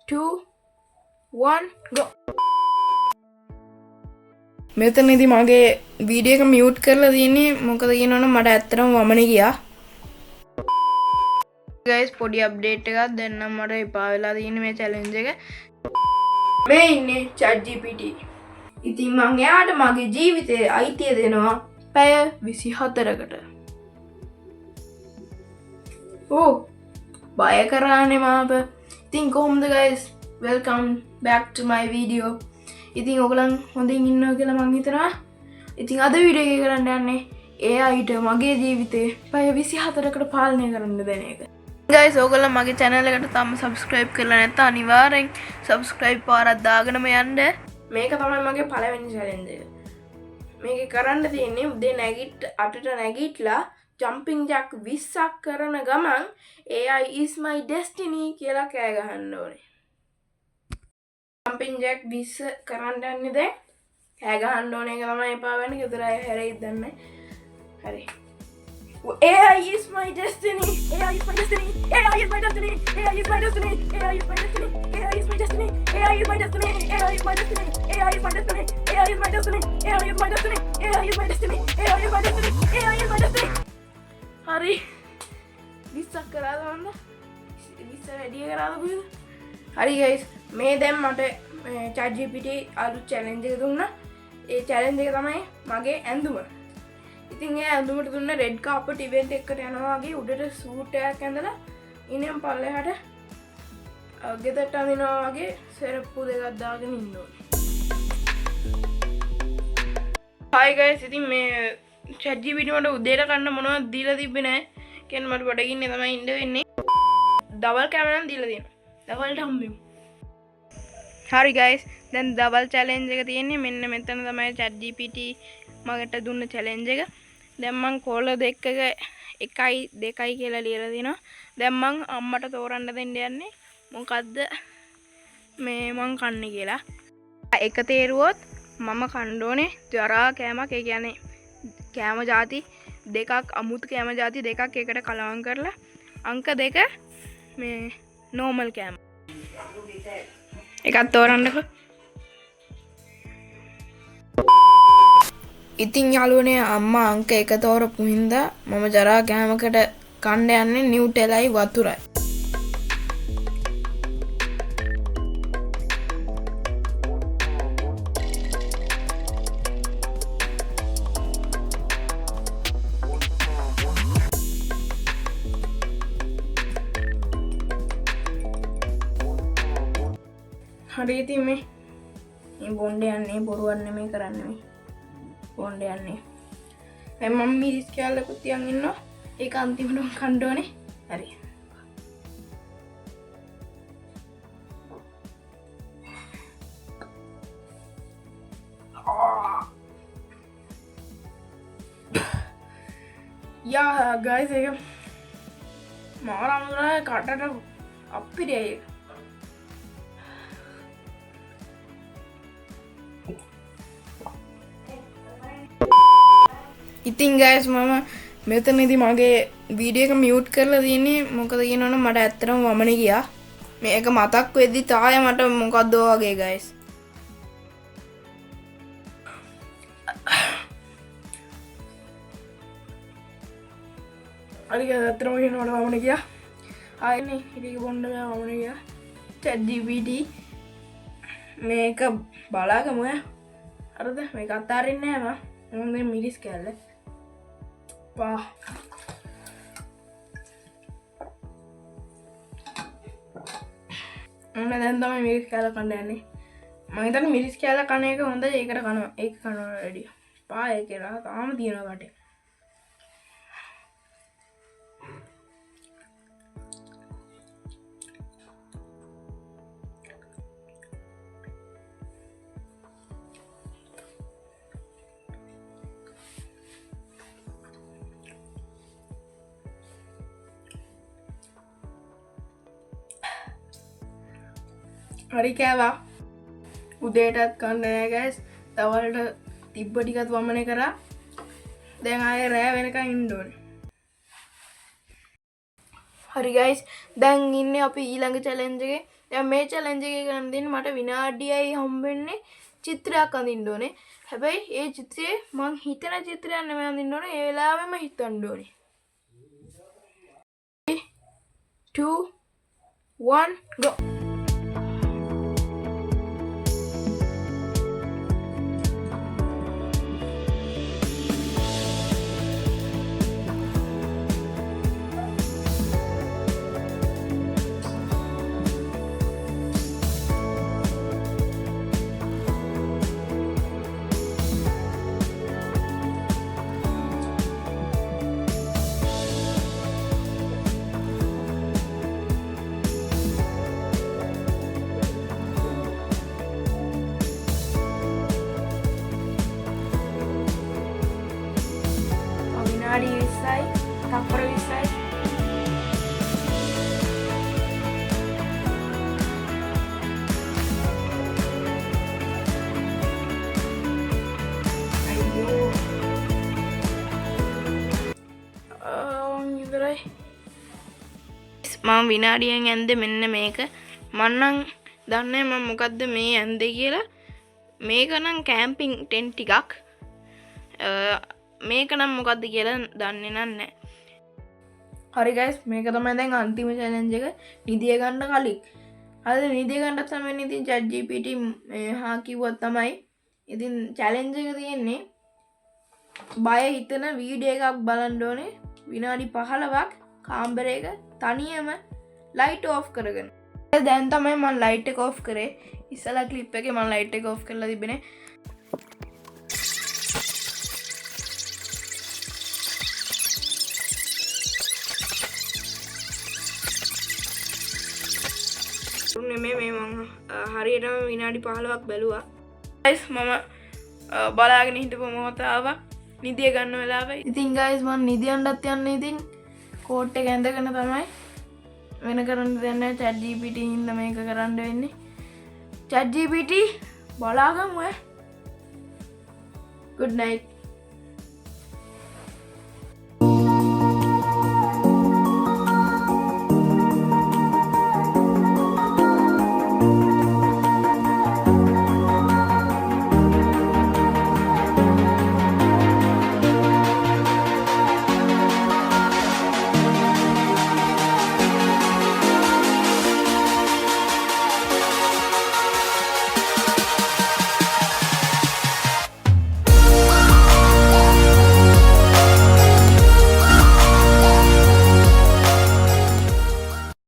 2 1 go. මෙතනදී මගේ video එක මියුට් කරලා තියෙන්නේ මොකද කියනවනම් මට ඇත්තටම වමනේ ගියා. guys පොඩි අප්ඩේට් එකක් දෙන්නම් මට එපා වෙලා තියෙන්නේ මේ චැලෙන්ජ් එක. මේ ඉන්නේ ChatGPT. ඉතින් මම එයාට මගේ ජීවිතේ අයිතිය දෙනවා පැය 24කට. ඕ බය කරානේ මාව. ඉතින් කොහොමද guys? welcome back to my video. ඉතින් ඔයගලන් හොඳින් ඉන්නවා කියලා මම හිතනවා. ඉතින් අද වීඩියෝ එක කරන්න යන්නේ AIට මගේ ජීවිතේ පැය 24කට පාලනය කරන්න දෙන එක. guys ඔයගොල්ලෝ මගේ channel එකට තාම subscribe කරලා නැත්නම් අනිවාර්යෙන් subscribe පාරක් දාගෙනම යන්න. මේක තමයි මගේ පළවෙනි challenge එක. මේක කරන්න තියෙන්නේ උදේ නැගිට 8ට නැගිටලා jumping jack 20ක් කරන ගමන් AI is my destiny කියලා කෑ ගහන්න ඕනේ. jumping jack 20 කරන්න යන්නේ දැන්. කෑ ගහන්න ඕනේ එක තමයි එපා වෙන්නේ. ගෙදර අය හැරෙයිද දන්නේ. හරි. AI is my destiny. AI is my destiny. AI is my destiny. AI is my destiny. AI is my destiny. AI is my destiny. AI is my destiny. AI is my destiny. AI is my destiny. AI is my destiny. AI is my destiny. AI is my destiny. AI is my destiny. AI is my destiny. Hari. Bisa කරාද මන්ද? bisa වැඩි කරාද කොහෙද? හරි guys මේ දැන් මට ChatGPT අලුත් challenge එක දුන්නා. ඒ challenge එක තමයි මගේ ඇඳුම. ඉතින් ඒ ඇඳුමට දුන්න රෙඩ් කාපට් ඉවෙන්ට් එකකට යනවා වගේ උඩට සූට් එකක් ඇඳලා ඉනියම් පල්ලෙහාට ගෙදරට අඳිනවා වගේ සෙරප්පු දෙකක් දාගෙන ඉන්න ඕනේ. Hi guys ඉතින් මේ ChatGPT මට උදේට කන්න මොනවද දීලා තිබ්බේ නැහැ. කියන්නේ මට බඩගින්නේ තමයි ඉන්න වෙන්නේ. ඩබල් කැම නම් දීලා තියෙනවා. ඩබල්ට හම්බෙමු. හරි guys දැන් ඩබල් challenge එක තියෙන්නේ මෙන්න මෙතන තමයි ChatGPT මගට දුන්න challenge එක. දැන් මං කෝල දෙකක 1යි 2යි කියලා ලියලා දිනවා. දැන් මං අම්මට තෝරන්න දෙන්න යන්නේ මොකද්ද මේ මං කන්නේ කියලා. එක තේරුවොත් මම කන්න ඕනේ ජරා කෑමක්. ඒ කියන්නේ කෑම ಜಾති දෙකක් අමුතු කෑම ಜಾති දෙකක් එකට කලවම් කරලා අංක 2 මේ normal කෑම. එකක් තෝරන්නකෝ. ඉතින් යාළුවනේ අම්මා අංක 1 තෝරපු හින්දා මම ජරා කෑමකට කන්න යන්නේ නිව්ටෙලයි වතුරයි. හරි ඉතින් මේ බොණ්ඩ යන්නේ බොරුවක් නෙමෙයි කරන්නේ. බොණ්ඩ යන්නේ. දැන් මම මිරිස් කෑල්ලකුත් තියන් ඉන්නවා. ඒක අන්තිමටම කන්න ඕනේ. හරි. යා guys ඒක මාරම්ලා කටට අප්පිරියයි ඒක. ඉතින් guys මම මෙතනදී මගේ වීඩියෝ එක මියුට් කරලා තියෙන්නේ මොකද කියනවනම් මට ඇත්තටම වමනේ ගියා. මේක මතක් වෙද්දි තාය මට මොකද්ද වගේ guys. හරි ඇත්තටම කියනවනම් වමනේ ගියා. ආයෙනේ ඉතින් බොන්න ගියා වමනේ ගියා. ChatGPT මේක බලාගමු ඈ. හරිද? මේක අතාරින්නේ නැහැ මම. මම මිරිස් කෑල්ල. Wah. මම දැන් තමයි මිරිස් කෑල්ල කන්න යන්නේ. මම හිතන්නේ මිරිස් කෑල්ල කන එක හොඳයි. ඒකට කනවා. ඒක කනවා වැඩි. පා ඒකේලා තාම තියෙනවා කටේ. හරි කෑවා. උදේටත් කන්න නෑ guys. දවල්ට තිබ්බ ටිකත් වමනේ කරා. දැන් ආයේ රෑ වෙනකන් ඉන්න ඕනේ. හරි ගයිස් දැන් ඉන්නේ අපි ඊළඟ චැලෙන්ජ් එකේ. දැන් මේ චැලෙන්ජ් එකේ කරන්න දෙන්නේ මට විනාඩියයි හම්බෙන්නේ චිත්‍රයක් අඳින්න ඕනේ. හැබැයි ඒ චිත්‍රය මං හිතන චිත්‍රයක් නෙමෙයි අඳින්න ඕනේ. ඒ වෙලාවෙම හිතන්න ඕනේ. 2 1 go. විනාඩි 20යි තප්පර 20යි ඉවරයි මම විනාඩියෙන් ඇන්දේ මෙන්න මේක මම නම් දන්නේ මම මොකද්ද මේ ඇන්දේ කියලා මේක නම් කැම්පින් ටෙන්ට් ටිකක් මේක නම් මොකක්ද කියලා දන්නේ නැහැ. හරි ගයිස් මේක තමයි දැන් අන්තිම චැලෙන්ජ් එක නිදිය ගන්න කලින්. අද නිදිය ගන්න තමයි ඉතින් ChatGPT හා කිව්වත් තමයි. ඉතින් චැලෙන්ජ් එක තියෙන්නේ බය හිතන වීඩියෝ එකක් බලන්න ඕනේ විනාඩි 15ක් කාමරයක තනියම ලයිට් ඕෆ් කරගෙන. දැන් තමයි මම ලයිට් එක ඕෆ් කරේ. ඉස්සලා ක්ලිප් එකේ මම ලයිට් එක ඕෆ් කරලා තිබුණේ. මේ මම හරියටම විනාඩි 15ක් බැලුවා. ගයිස් මම බලාගෙන හිටපු මොහොත ආවා නිදිය ගන්න වෙලාව. ඉතින් ගයිස් මම නිදියන්නත් යන්නේ ඉතින් කෝට් එක ඇඳගෙන තමයි. වෙන කරන්න දෙයක් නැහැ ChatGPT හින්දා මේක කරන්න වෙන්නේ. ChatGPT බලාගමු. Good night.